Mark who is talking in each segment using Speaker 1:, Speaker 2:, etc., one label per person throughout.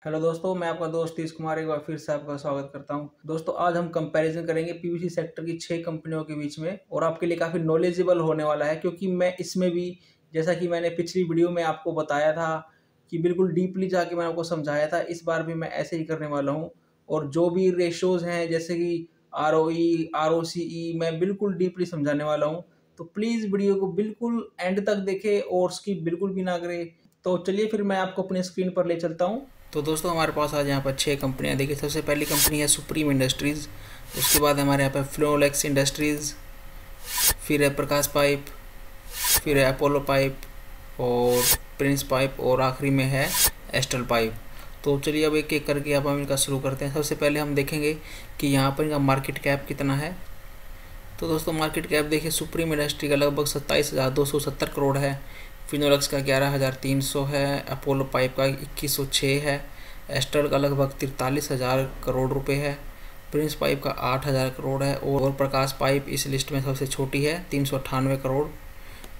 Speaker 1: Hello दोस्तों, मैं आपका दोस्त तीस कुमार एक बार फिर से आपका स्वागत करता हूं। दोस्तों, आज हम कंपैरिजन करेंगे पीवीसी सेक्टर की 6 कंपनियों के बीच में और आपके लिए काफ़ी नॉलेजेबल होने वाला है, क्योंकि मैं इसमें भी, जैसा कि मैंने पिछली वीडियो में आपको बताया था कि बिल्कुल डीपली जाके मैंने आपको समझाया था, इस बार भी मैं ऐसे ही करने वाला हूँ। और जो भी रेशोज़ हैं, जैसे कि आरओई, आरओसीई, मैं बिल्कुल डीपली समझाने वाला हूँ। तो प्लीज़ वीडियो को बिल्कुल एंड तक देखें और स्किप बिल्कुल भी ना करें। तो चलिए फिर मैं आपको अपने स्क्रीन पर ले चलता हूँ। तो दोस्तों, हमारे पास आज यहाँ पर 6 कंपनियाँ देखिए। सबसे पहली कंपनी है सुप्रीम इंडस्ट्रीज़, उसके बाद हमारे यहाँ पर फ्लोलेक्स इंडस्ट्रीज़, फिर है प्रकाश पाइप, फिर है अपोलो पाइप और प्रिंस पाइप और आखिरी में है एस्ट्रल पाइप। तो चलिए अब एक एक करके अब हम इनका शुरू करते हैं। सबसे पहले हम देखेंगे कि यहाँ पर इनका मार्केट कैप कितना है। तो दोस्तों, मार्केट कैप देखिए, सुप्रीम इंडस्ट्री का लगभग 27,270 करोड़ है, फिनोलेक्स का 11,300 है, अपोलो पाइप का 2106 है, एस्ट्रल का लगभग 43,000 करोड़ रुपए है, प्रिंस पाइप का 8,000 करोड़ है और प्रकाश पाइप इस लिस्ट में सबसे छोटी है, 398 करोड़।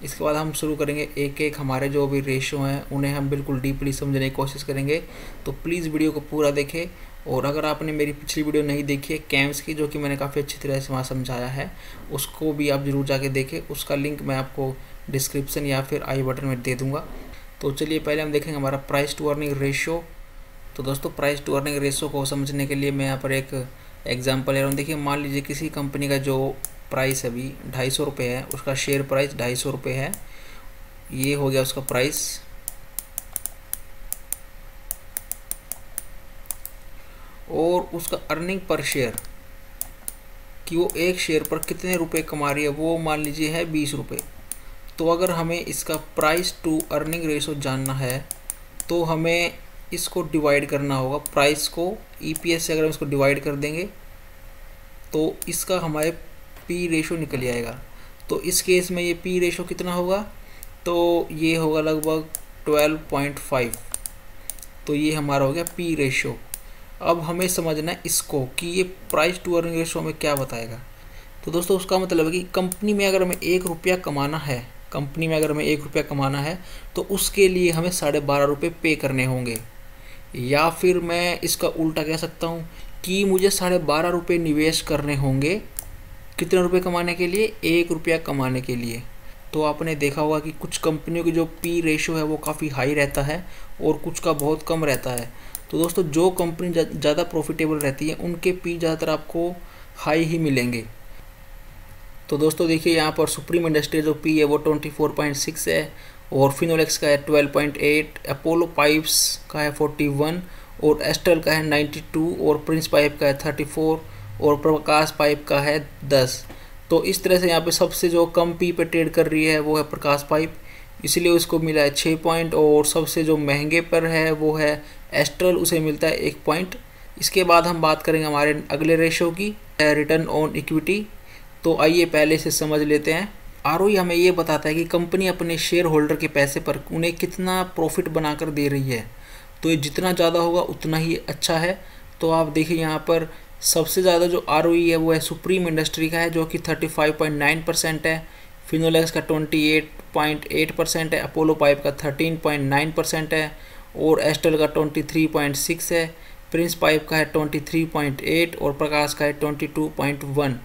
Speaker 1: इसके बाद हम शुरू करेंगे एक एक हमारे जो भी रेशो हैं उन्हें हम बिल्कुल डीपली समझने की कोशिश करेंगे। तो प्लीज़ वीडियो को पूरा देखें। और अगर आपने मेरी पिछली वीडियो नहीं देखी है कैम्स की, जो कि मैंने काफ़ी अच्छी तरह से वहाँ समझाया है, उसको भी आप ज़रूर जाके देखें। उसका लिंक मैं आपको डिस्क्रिप्शन या फिर आई बटन में दे दूँगा। तो चलिए पहले हम देखेंगे हमारा प्राइस टू अर्निंग रेशो। तो दोस्तों, प्राइस टू अर्निंग रेशो को समझने के लिए मैं यहाँ पर एक एग्जांपल ले रहा हूँ। देखिए, मान लीजिए किसी कंपनी का जो प्राइस अभी 250 रुपये है, उसका शेयर प्राइस 250 रुपये है, ये हो गया उसका प्राइस। और उसका अर्निंग पर शेयर कि वो एक शेयर पर कितने रुपए कमा रही है, वो मान लीजिए है 20 रुपये। तो अगर हमें इसका प्राइस टू अर्निंग रेशो जानना है तो हमें इसको डिवाइड करना होगा। प्राइस को ईपीएस से अगर हम इसको डिवाइड कर देंगे तो इसका हमारे पी रेशो निकल जाएगा। तो इस केस में ये पी रेशो कितना होगा, तो ये होगा लगभग 12.5। तो ये हमारा हो गया पी रेशो। अब हमें समझना है इसको कि ये प्राइस टू अर्निंग रेशो हमें क्या बताएगा। तो दोस्तों, उसका मतलब है कि कंपनी में अगर हमें 1 रुपया कमाना है, तो उसके लिए हमें 12.5 रुपये पे करने होंगे। या फिर मैं इसका उल्टा कह सकता हूँ कि मुझे 12.5 रुपये निवेश करने होंगे कितने रुपए कमाने के लिए, 1 रुपया कमाने के लिए। तो आपने देखा होगा कि कुछ कंपनियों की जो पी रेशो है वो काफ़ी हाई रहता है और कुछ का बहुत कम रहता है। तो दोस्तों, जो कंपनी ज़्यादा प्रॉफिटेबल रहती है उनके पी ज़्यादातर आपको हाई ही मिलेंगे। तो दोस्तों देखिए, यहाँ पर सुप्रीम इंडस्ट्री जो पी है वो 24.6 है और फिनोलेक्स का है 12.8, अपोलो पाइप्स का है 41 और एस्ट्रल का है 92 और प्रिंस पाइप का है 34 और प्रकाश पाइप का है 10। तो इस तरह से यहाँ पे सबसे जो कम पी पे ट्रेड कर रही है वो है प्रकाश पाइप, इसलिए उसको मिला है 6 पॉइंट। और सबसे जो महंगे पर है वो है एस्ट्रल, उसे मिलता है 1 पॉइंट। इसके बाद हम बात करेंगे हमारे अगले रेशो की, रिटर्न ऑन इक्विटी। तो आइए पहले से समझ लेते हैं। आरओई हमें ये बताता है कि कंपनी अपने शेयर होल्डर के पैसे पर उन्हें कितना प्रॉफिट बनाकर दे रही है। तो ये जितना ज़्यादा होगा उतना ही अच्छा है। तो आप देखिए यहाँ पर सबसे ज़्यादा जो आरओई है वो है सुप्रीम इंडस्ट्री का है, जो कि 35.9% है, फिनोलेक्स का 28.8% है, अपोलो पाइप का 13.9% है और एस्ट्रल का 23.6 है, प्रिंस पाइप का है 23.8 और प्रकाश का है 22.1।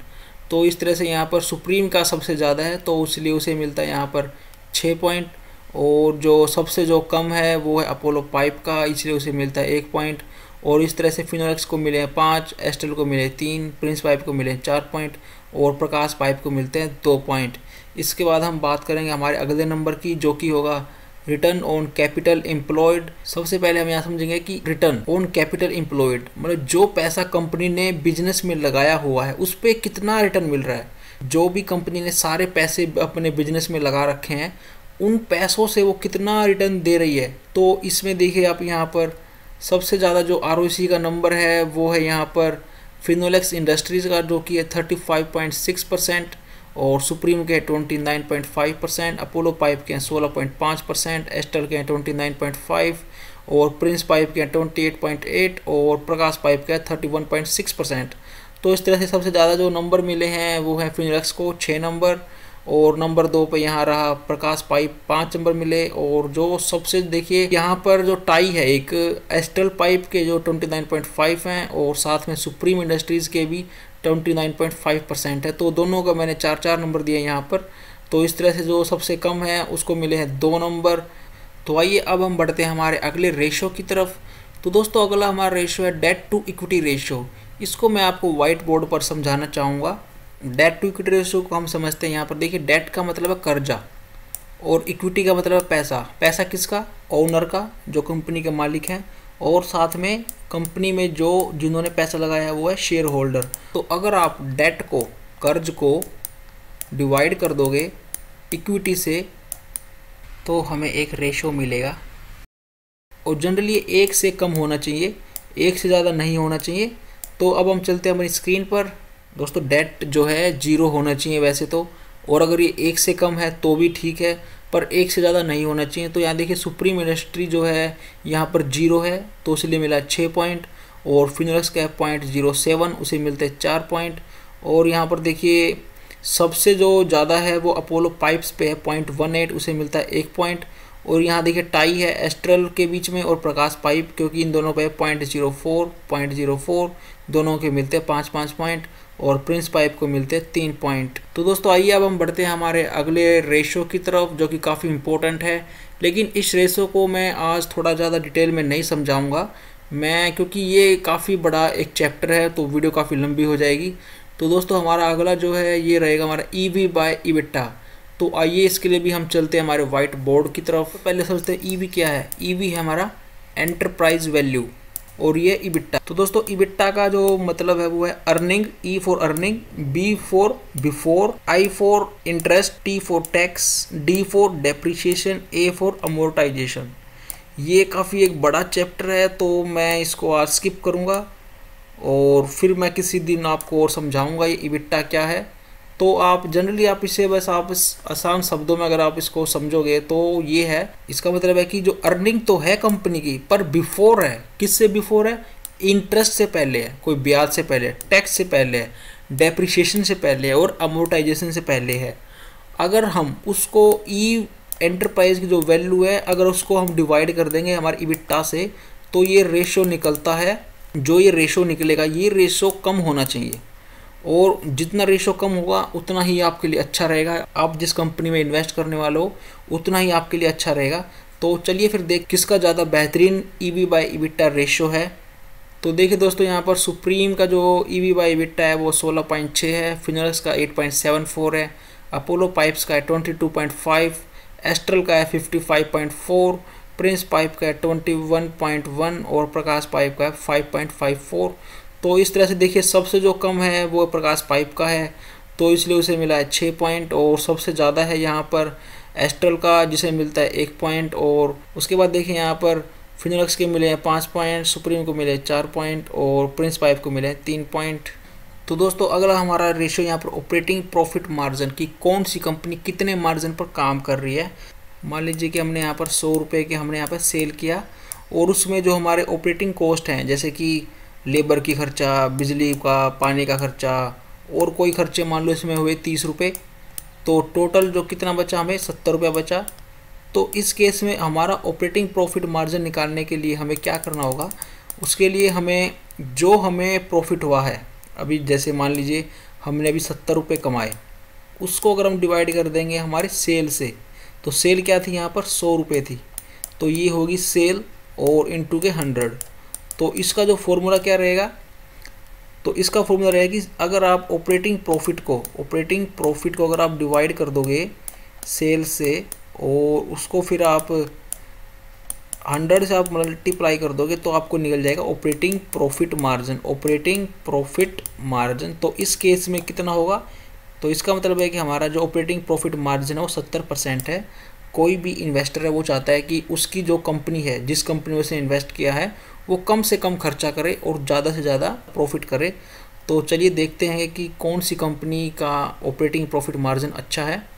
Speaker 1: तो इस तरह से यहाँ पर सुप्रीम का सबसे ज़्यादा है, तो इसलिए उसे मिलता है यहाँ पर 6 पॉइंट। और जो सबसे जो कम है वो है अपोलो पाइप का, इसलिए उसे मिलता है 1 पॉइंट। और इस तरह से फिनोलेक्स को मिले हैं 5, एस्ट्रल को मिले 3, प्रिंस पाइप को मिले 4 पॉइंट और प्रकाश पाइप को मिलते हैं 2 पॉइंट। इसके बाद हम बात करेंगे हमारे अगले नंबर की, जो कि होगा रिटर्न ऑन कैपिटल एम्प्लॉयड। सबसे पहले हम यहाँ समझेंगे कि रिटर्न ऑन कैपिटल एम्प्लॉयड मतलब जो पैसा कंपनी ने बिजनेस में लगाया हुआ है उस पर कितना रिटर्न मिल रहा है। जो भी कंपनी ने सारे पैसे अपने बिजनेस में लगा रखे हैं, उन पैसों से वो कितना रिटर्न दे रही है। तो इसमें देखिए आप यहाँ पर सबसे ज़्यादा जो आरओसी का नंबर है वो है यहाँ पर फिनोलेक्स इंडस्ट्रीज़ का, जो कि है 35.6% और सुप्रीम के 29.5%, अपोलो पाइप के 16.5%, एस्ट्रल के 29.5 और प्रिंस पाइप के 28.8 और प्रकाश पाइप के 31.6%। तो इस तरह से सबसे ज़्यादा जो नंबर मिले हैं वो है फिनोलेक्स को 6 नंबर और नंबर 2 पे यहाँ रहा प्रकाश पाइप 5 नंबर मिले। और जो सबसे देखिए यहाँ पर जो टाई है एक एस्ट्रल पाइप के जो 29.5 हैं और साथ में सुप्रीम इंडस्ट्रीज़ के भी 29.5% है। तो दोनों का मैंने 4-4 नंबर दिए यहाँ पर। तो इस तरह से जो सबसे कम है उसको मिले हैं 2 नंबर। तो आइए अब हम बढ़ते हैं हमारे अगले रेशो की तरफ। तो दोस्तों अगला हमारा रेशो है डेट टू इक्विटी रेशो। इसको मैं आपको वाइट बोर्ड पर समझाना चाहूँगा। डेट टू इक्विटी रेशो को हम समझते हैं यहाँ पर। देखिए डेट का मतलब है कर्जा और इक्विटी का मतलब है पैसा। पैसा किसका? ओनर का, जो कंपनी के मालिक हैं, और साथ में कंपनी में जो जिन्होंने पैसा लगाया है वो है शेयर होल्डर। तो अगर आप डेट को, कर्ज को डिवाइड कर दोगे इक्विटी से तो हमें एक रेशो मिलेगा। और जनरली 1 से कम होना चाहिए, 1 से ज़्यादा नहीं होना चाहिए। तो अब हम चलते हैं हमारी स्क्रीन पर। दोस्तों डेट जो है 0 होना चाहिए वैसे तो, और अगर ये 1 से कम है तो भी ठीक है, पर 1 से ज़्यादा नहीं होना चाहिए। तो यहाँ देखिए सुप्रीम इंडस्ट्री जो है यहाँ पर 0 है तो इसलिए मिला 6 पॉइंट, और फिनोलेक्स का 0.07 उसे मिलते हैं 4 पॉइंट। और यहाँ पर देखिए सबसे जो ज़्यादा है वो अपोलो पाइप्स पे है 0.18, उसे मिलता है 1 पॉइंट। और यहाँ देखिए टाई है एस्ट्रल के बीच में और प्रकाश पाइप, क्योंकि इन दोनों पे 0.04 दोनों के मिलते हैं 5-5 पॉइंट, और प्रिंस पाइप को मिलते हैं 3 पॉइंट। तो दोस्तों आइए अब हम बढ़ते हैं हमारे अगले रेशो की तरफ, जो कि काफ़ी इंपॉर्टेंट है। लेकिन इस रेशो को मैं आज थोड़ा ज़्यादा डिटेल में नहीं समझाऊंगा मैं, क्योंकि ये काफ़ी बड़ा एक चैप्टर है तो वीडियो काफ़ी लंबी हो जाएगी। तो दोस्तों हमारा अगला जो है ये रहेगा हमारा EV बाय EBITDA। तो आइए इसके लिए भी हम चलते हैं हमारे वाइट बोर्ड की तरफ। पहले समझते हैं EV क्या है। EV है हमारा एंटरप्राइज वैल्यू, और ये EBITDA। तो दोस्तों EBITDA का जो मतलब है वो है earning, E for earning, B for before, I for interest, T for tax, D for depreciation, A for amortisation. ये काफ़ी एक बड़ा चैप्टर है तो मैं इसको आज स्किप करूँगा, और फिर मैं किसी दिन आपको और समझाऊंगा ये EBITDA क्या है। तो आप जनरली आप इसे बस आप आसान शब्दों में अगर आप इसको समझोगे तो ये है, इसका मतलब है कि जो अर्निंग तो है कंपनी की, पर बिफोर है। किससे बिफोर है? इंटरेस्ट से पहले है, कोई ब्याज से पहले, टैक्स से पहले है, डेप्रिसिएशन से पहले है, और अमोर्टाइजेशन से पहले है। अगर हम उसको एंटरप्राइज की जो वैल्यू है अगर उसको हम डिवाइड कर देंगे हमारे EBITDA से, तो ये रेशो निकलता है। जो ये रेशो निकलेगा ये रेशो कम होना चाहिए, और जितना रेशो कम होगा उतना ही आपके लिए अच्छा रहेगा। आप जिस कंपनी में इन्वेस्ट करने वाले हो उतना ही आपके लिए अच्छा रहेगा। तो चलिए फिर देख किसका ज़्यादा बेहतरीन EV बाय EBITDA रेशो है। तो देखिए दोस्तों यहाँ पर सुप्रीम का जो EV बाय EBITDA है वो 16.6 है, फिनोलेक्स का 8.74 है, अपोलो पाइप्स का है 22.5, एस्ट्रल का है 55.4, प्रिंस पाइप का है 21.1, और प्रकाश पाइप का है 5.54। तो इस तरह से देखिए सबसे जो कम है वो प्रकाश पाइप का है, तो इसलिए उसे मिला है 6 पॉइंट, और सबसे ज़्यादा है यहाँ पर एस्ट्रल का जिसे मिलता है 1 पॉइंट। और उसके बाद देखिए यहाँ पर फिनोलेक्स के मिले हैं 5 पॉइंट, सुप्रीम को मिले 4 पॉइंट, और प्रिंस पाइप को मिले 3 पॉइंट। तो दोस्तों अगला हमारा रेशो यहाँ पर ऑपरेटिंग प्रॉफिट मार्जिन की, कौन सी कंपनी कितने मार्जिन पर काम कर रही है। मान लीजिए कि हमने यहाँ पर 100 रुपये के हमने यहाँ पर सेल किया, और उसमें जो हमारे ऑपरेटिंग कॉस्ट हैं जैसे कि लेबर की खर्चा, बिजली का, पानी का खर्चा, और कोई खर्चे मान लो इसमें हुए 30 रुपये, तो टोटल जो कितना बचा हमें 70 रुपये बचा। तो इस केस में हमारा ऑपरेटिंग प्रॉफिट मार्जिन निकालने के लिए हमें क्या करना होगा, उसके लिए हमें जो हमें प्रॉफिट हुआ है अभी, जैसे मान लीजिए हमने अभी 70 रुपये कमाए, उसको अगर हम डिवाइड कर देंगे हमारे सेल से, तो सेल क्या थी यहाँ पर 100 रुपये थी, तो ये होगी सेल और इनटू के 100। तो इसका जो फॉर्मूला क्या रहेगा, तो इसका फॉर्मूला रहेगा कि अगर आप ऑपरेटिंग प्रॉफिट को अगर आप डिवाइड कर दोगे सेल से, और उसको फिर आप 100 से आप मल्टीप्लाई कर दोगे, तो आपको निकल जाएगा ऑपरेटिंग प्रॉफिट मार्जिन। तो इस केस में कितना होगा, तो इसका मतलब है कि हमारा जो ऑपरेटिंग प्रॉफिट मार्जिन है वो 70% है। कोई भी इन्वेस्टर है वो चाहता है कि उसकी जो कंपनी है, जिस कंपनी में उसने इन्वेस्ट किया है, वो कम से कम खर्चा करे और ज़्यादा से ज़्यादा प्रॉफिट करे। तो चलिए देखते हैं कि कौन सी कंपनी का ऑपरेटिंग प्रॉफिट मार्जिन अच्छा है।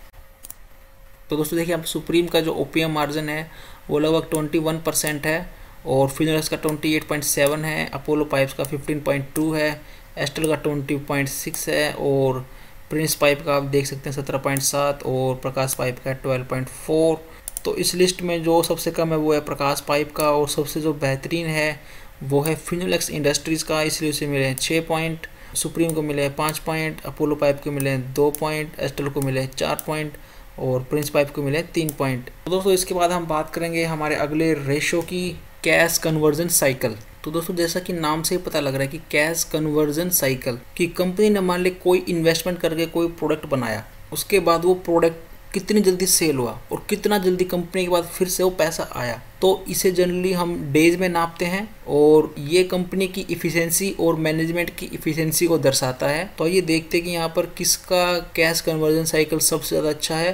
Speaker 1: तो दोस्तों देखिए, अब सुप्रीम का जो OPM मार्जिन है वो लगभग 21% है, और फिनोलेक्स का 28.7 है, अपोलो पाइप्स का 15.2 है, एस्ट्रल का 20.6 है, और प्रिंस पाइप का आप देख सकते हैं 17.7 और प्रकाश पाइप का 12.4। तो इस लिस्ट में जो सबसे कम है वो है प्रकाश पाइप का, और सबसे जो बेहतरीन है वो है फिनोलेक्स इंडस्ट्रीज़ का, इसलिए उसे मिले हैं 6 पॉइंट, सुप्रीम को मिले हैं 5 पॉइंट, अपोलो पाइप को मिले हैं 2 पॉइंट, एस्टेल को मिले हैं 4 पॉइंट और प्रिंस पाइप को मिले 3 पॉइंट। तो दोस्तों इसके बाद हम बात करेंगे हमारे अगले रेशो की, कैश कन्वर्जन साइकिल। तो दोस्तों जैसा कि नाम से ही पता लग रहा है कि कैश कन्वर्जन साइकिल, कि कंपनी ने मान ली कोई इन्वेस्टमेंट करके कोई प्रोडक्ट बनाया, उसके बाद वो प्रोडक्ट कितनी जल्दी सेल हुआ और कितना जल्दी कंपनी के बाद फिर से वो पैसा आया, तो इसे जनरली हम डेज में नापते हैं और ये कंपनी की इफ़िशेंसी और मैनेजमेंट की इफ़िशेंसी को दर्शाता है। तो ये देखते हैं कि यहाँ पर किसका कैश कन्वर्जन साइकिल सबसे ज़्यादा अच्छा है।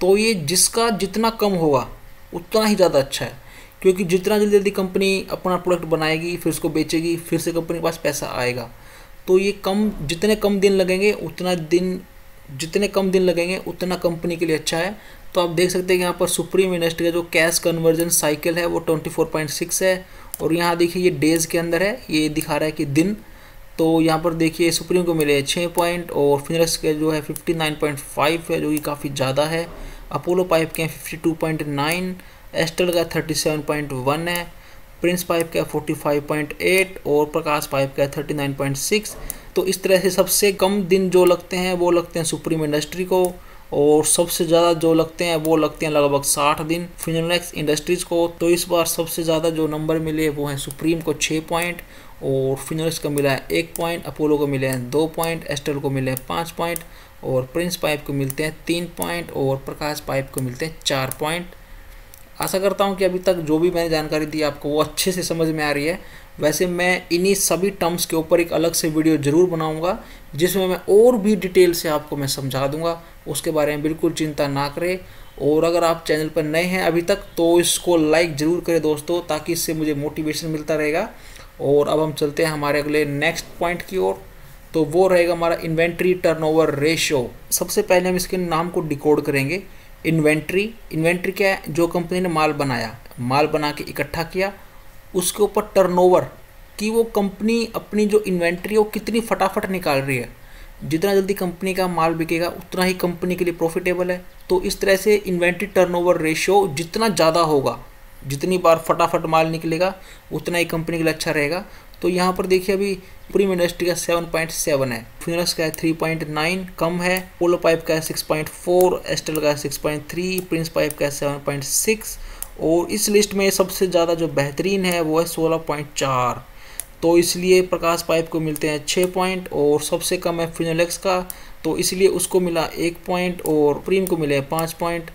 Speaker 1: तो ये जिसका जितना कम होगा उतना ही ज़्यादा अच्छा है, क्योंकि जितना जल्दी कंपनी अपना प्रोडक्ट बनाएगी फिर उसको बेचेगी, फिर से कंपनी के पास पैसा आएगा। तो ये जितने कम दिन लगेंगे उतना कंपनी के लिए अच्छा है। तो आप देख सकते हैं कि यहाँ पर सुप्रीम इंडस्ट्री का जो कैश कन्वर्जन साइकिल है वो 24.6 है, और यहाँ देखिए ये डेज़ के अंदर है, ये दिखा रहा है कि दिन। तो यहाँ पर देखिए सुप्रीम को मिले 6 पॉइंट और फिनोलेक्स के जो है 59.5 है, जो कि काफ़ी ज़्यादा है। अपोलो पाइप के 52.9, एस्टेल का 37.1 है, प्रिंस पाइप का 45.8 और प्रकाश पाइप का 39.6। तो इस तरह से सबसे कम दिन जो लगते हैं वो लगते हैं सुप्रीम इंडस्ट्री को, और सबसे ज़्यादा जो लगते हैं वो लगते हैं लगभग 60 दिन फिनोलेक्स इंडस्ट्रीज़ को। तो इस बार सबसे ज़्यादा जो नंबर मिले वो हैं सुप्रीम को 6 पॉइंट और फिनोलेक्स का मिला है 1 पॉइंट, अपोलो को मिले हैं 2 पॉइंट, एस्टेल को मिले हैं 5 पॉइंट और प्रिंस पाइप को मिलते हैं 3 पॉइंट और प्रकाश पाइप को मिलते हैं 4 पॉइंट। आशा करता हूँ कि अभी तक जो भी मैंने जानकारी दी आपको वो अच्छे से समझ में आ रही है। वैसे मैं इन्हीं सभी टर्म्स के ऊपर एक अलग से वीडियो ज़रूर बनाऊंगा जिसमें मैं और भी डिटेल से आपको मैं समझा दूंगा, उसके बारे में बिल्कुल चिंता ना करें। और अगर आप चैनल पर नए हैं अभी तक तो इसको लाइक ज़रूर करें दोस्तों, ताकि इससे मुझे मोटिवेशन मिलता रहेगा। और अब हम चलते हैं हमारे अगले नेक्स्ट पॉइंट की ओर, तो वो रहेगा हमारा इन्वेंट्री टर्नओवर रेशो। सबसे पहले हम इसके नाम को डिकोड करेंगे। इन्वेंट्री क्या है? जो कंपनी ने माल बनाया, माल बना के इकट्ठा किया, उसके ऊपर टर्नओवर कि वो कंपनी अपनी जो इन्वेंट्री है वो कितनी फटाफट निकाल रही है। जितना जल्दी कंपनी का माल बिकेगा उतना ही कंपनी के लिए प्रॉफिटेबल है। तो इस तरह से इन्वेंट्री टर्नओवर रेशो जितना ज़्यादा होगा, जितनी बार फटाफट माल निकलेगा उतना ही कंपनी के लिए अच्छा रहेगा। तो यहाँ पर देखिए अभी प्रीम इंडस्ट्री का 7.7 है, फिनोलेक्स का 3.9 कम है, पोलो पाइप का 6.4, एस्टेल का 6.3, प्रिंस पाइप का 7.6 और इस लिस्ट में सबसे ज़्यादा जो बेहतरीन है वो है 16.4। तो इसलिए प्रकाश पाइप को मिलते हैं 6 पॉइंट और सबसे कम है फिनोलेक्स का, तो इसलिए उसको मिला 1 पॉइंट और प्रीम को मिले 5 पॉइंट,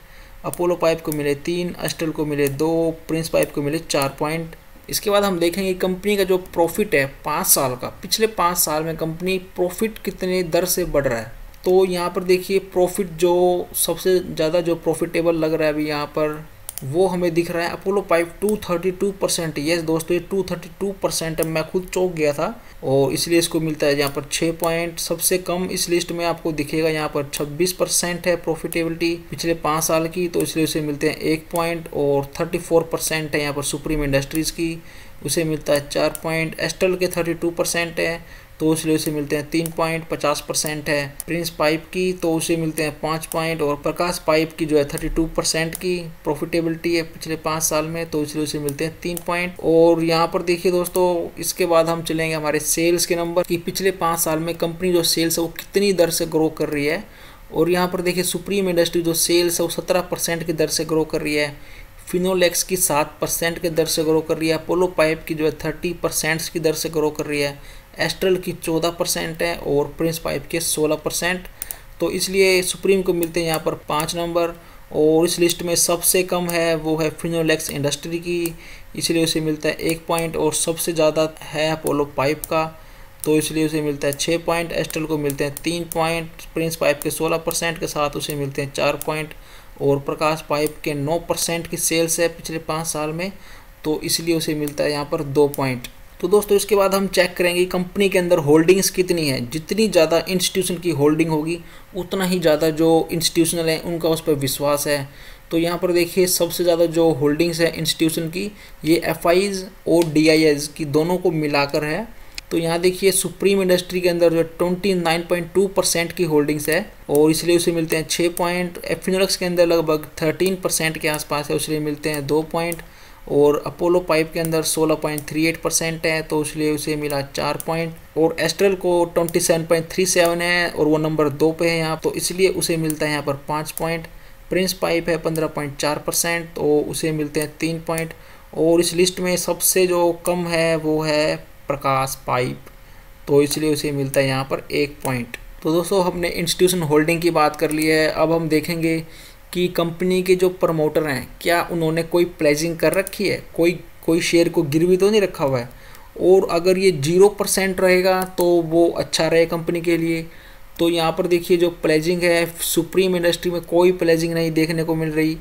Speaker 1: अपोलो पाइप को मिले 3, एस्टेल को मिले 2, प्रिंस पाइप को मिले 4 पॉइंट। इसके बाद हम देखेंगे कंपनी का जो प्रॉफिट है 5 साल का, पिछले 5 साल में कंपनी प्रॉफिट कितने दर से बढ़ रहा है। तो यहाँ पर देखिए प्रॉफिट जो सबसे ज़्यादा जो प्रॉफिटेबल लग रहा है अभी यहाँ पर वो हमें दिख रहा है अपोलो पाइप 232%। यस दोस्तों, ये 232% है, मैं खुद चौंक गया था और इसलिए इसको मिलता है यहाँ पर 6 पॉइंट। सबसे कम इस लिस्ट में आपको दिखेगा यहाँ पर 26% है प्रॉफिटेबिलिटी पिछले 5 साल की, तो इसलिए उसे मिलते हैं 1 पॉइंट और 34% है यहाँ पर सुप्रीम इंडस्ट्रीज़ की, उसे मिलता है 4 पॉइंट। एस्टेल के 32% है तो इसलिए उसे मिलते हैं 3 पॉइंट, 50% है। प्रिंस पाइप की तो उसे मिलते हैं 5 पॉइंट और प्रकाश पाइप की जो है 32% की प्रॉफिटेबिलिटी है पिछले 5 साल में, तो इसलिए उसे मिलते हैं 3 पॉइंट। और यहाँ पर देखिए दोस्तों इसके बाद हम चलेंगे हमारे सेल्स के नंबर कि पिछले 5 साल में कंपनी जो सेल्स है वो कितनी दर से ग्रो कर रही है। और यहाँ पर देखिए सुप्रीम इंडस्ट्री जो सेल्स है वो 17% की दर से ग्रो कर रही है, फिनोलेक्स की 7% की दर से ग्रो कर रही है, अपोलो पाइप की जो है 30% की दर से ग्रो कर रही है, एस्ट्रल की 14% है और प्रिंस पाइप के 16%। तो इसलिए सुप्रीम को मिलते हैं यहाँ पर 5 नंबर और इस लिस्ट में सबसे कम है वो है फिनोलेक्स इंडस्ट्री की, इसलिए उसे मिलता है 1 पॉइंट और सबसे ज़्यादा है अपोलो पाइप का, तो इसलिए उसे मिलता है 6 पॉइंट। एस्ट्रल को मिलते हैं 3 पॉइंट, प्रिंस पाइप के 16% के साथ उसे मिलते हैं 4 पॉइंट और प्रकाश पाइप के 9% की सेल्स है पिछले 5 साल में, तो इसलिए उसे मिलता है यहाँ पर 2 पॉइंट। तो दोस्तों इसके बाद हम चेक करेंगे कंपनी के अंदर होल्डिंग्स कितनी है। जितनी ज़्यादा इंस्टीट्यूशन की होल्डिंग होगी उतना ही ज़्यादा जो इंस्टीट्यूशनल है उनका उस पर विश्वास है। तो यहाँ पर देखिए सबसे ज़्यादा जो होल्डिंग्स है इंस्टीट्यूशन की ये FIs और DIs की दोनों को मिलाकर है, तो यहाँ देखिए सुप्रीम इंडस्ट्री के अंदर जो 29.2% की होल्डिंग्स है और इसलिए उसे मिलते हैं 6 पॉइंट। फिनोलेक्स के अंदर लगभग 13% के आसपास है, उसलिए मिलते हैं 2 पॉइंट। और अपोलो पाइप के अंदर 16.38% है, तो इसलिए उसे मिला 4 पॉइंट। और एस्ट्रल को 27.37 है और वो नंबर 2 पे है यहाँ, तो इसलिए उसे मिलता है यहाँ पर 5 पॉइंट। प्रिंस पाइप है 15.4%, तो उसे मिलते हैं 3 पॉइंट। और इस लिस्ट में सबसे जो कम है वो है प्रकाश पाइप, तो इसलिए उसे मिलता है यहाँ पर 1 पॉइंट। तो दोस्तों हमने इंस्टीट्यूशन होल्डिंग की बात कर ली है। अब हम देखेंगे कि कंपनी के जो प्रमोटर हैं क्या उन्होंने कोई प्लेजिंग कर रखी है, कोई शेयर को गिरवी तो नहीं रखा हुआ है। और अगर ये 0% रहेगा तो वो अच्छा रहे कंपनी के लिए। तो यहाँ पर देखिए जो प्लेजिंग है, सुप्रीम इंडस्ट्री में कोई प्लेजिंग नहीं देखने को मिल रही,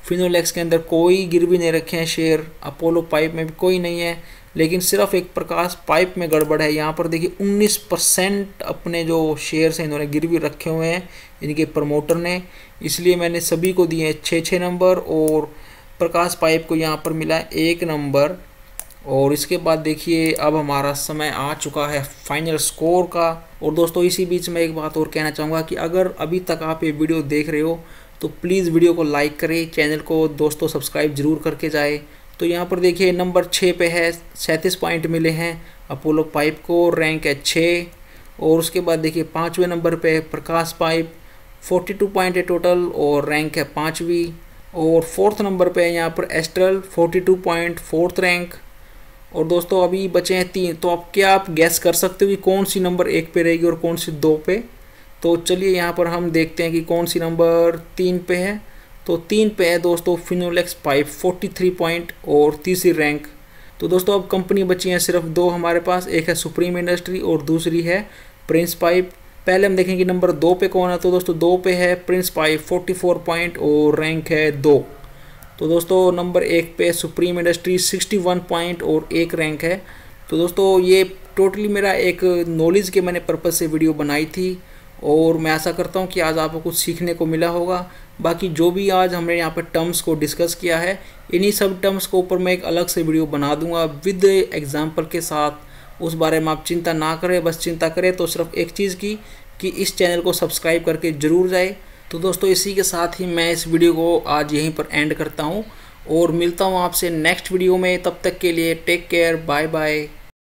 Speaker 1: फिनोलेक्स के अंदर कोई गिरवी नहीं रखे हैं शेयर, अपोलो पाइप में भी कोई नहीं है, लेकिन सिर्फ एक प्रकाश पाइप में गड़बड़ है। यहाँ पर देखिए 19% अपने जो शेयर्स हैं इन्होंने गिरवी रखे हुए हैं इनके प्रमोटर ने, इसलिए मैंने सभी को दिए 6-6 नंबर और प्रकाश पाइप को यहाँ पर मिला 1 नंबर। और इसके बाद देखिए अब हमारा समय आ चुका है फाइनल स्कोर का। और दोस्तों इसी बीच में एक बात और कहना चाहूँगा कि अगर अभी तक आप ये वीडियो देख रहे हो तो प्लीज़ वीडियो को लाइक करें, चैनल को दोस्तों सब्सक्राइब जरूर करके जाए। तो यहाँ पर देखिए नंबर 6 पे है, 37 पॉइंट मिले हैं अपोलो पाइप को, रैंक है 6। और उसके बाद देखिए 5वें नंबर पे प्रकाश पाइप, 42 पॉइंट है टोटल और रैंक है 5वीं। और 4th नंबर पे है यहाँ पर एस्ट्रल, 42 पॉइंट, 4th रैंक। और दोस्तों अभी बचे हैं 3, तो अब क्या आप गैस कर सकते हो कि कौन सी नंबर 1 पे रहेगी और कौन सी 2 पे। तो चलिए यहाँ पर हम देखते हैं कि कौन सी नंबर 3 पे है। तो 3 पे है दोस्तों फिनोलेक्स पाइप, 43 पॉइंट और तीसरी रैंक। तो दोस्तों अब कंपनी बची हैं सिर्फ 2 हमारे पास, एक है सुप्रीम इंडस्ट्री और दूसरी है प्रिंस पाइप। पहले हम देखेंगे नंबर 2 पे कौन है। तो दोस्तों 2 पे है प्रिंस पाइप, 44 पॉइंट और रैंक है 2। तो दोस्तों नंबर 1 पे सुप्रीम इंडस्ट्री 61 पॉइंट और 1 रैंक है। तो दोस्तों ये टोटली मेरा एक नॉलेज के मैंने पर्पज़ से वीडियो बनाई थी और मैं आशा करता हूँ कि आज आपको कुछ सीखने को मिला होगा। बाकी जो भी आज हमने यहाँ पर टर्म्स को डिस्कस किया है, इन्हीं सब टर्म्स को ऊपर मैं एक अलग से वीडियो बना दूंगा विद एग्जाम्पल के साथ। उस बारे में आप चिंता ना करें, बस चिंता करें तो सिर्फ एक चीज़ की कि इस चैनल को सब्सक्राइब करके ज़रूर जाए। तो दोस्तों इसी के साथ ही मैं इस वीडियो को आज यहीं पर एंड करता हूँ और मिलता हूँ आपसे नेक्स्ट वीडियो में। तब तक के लिए टेक केयर, बाय बाय।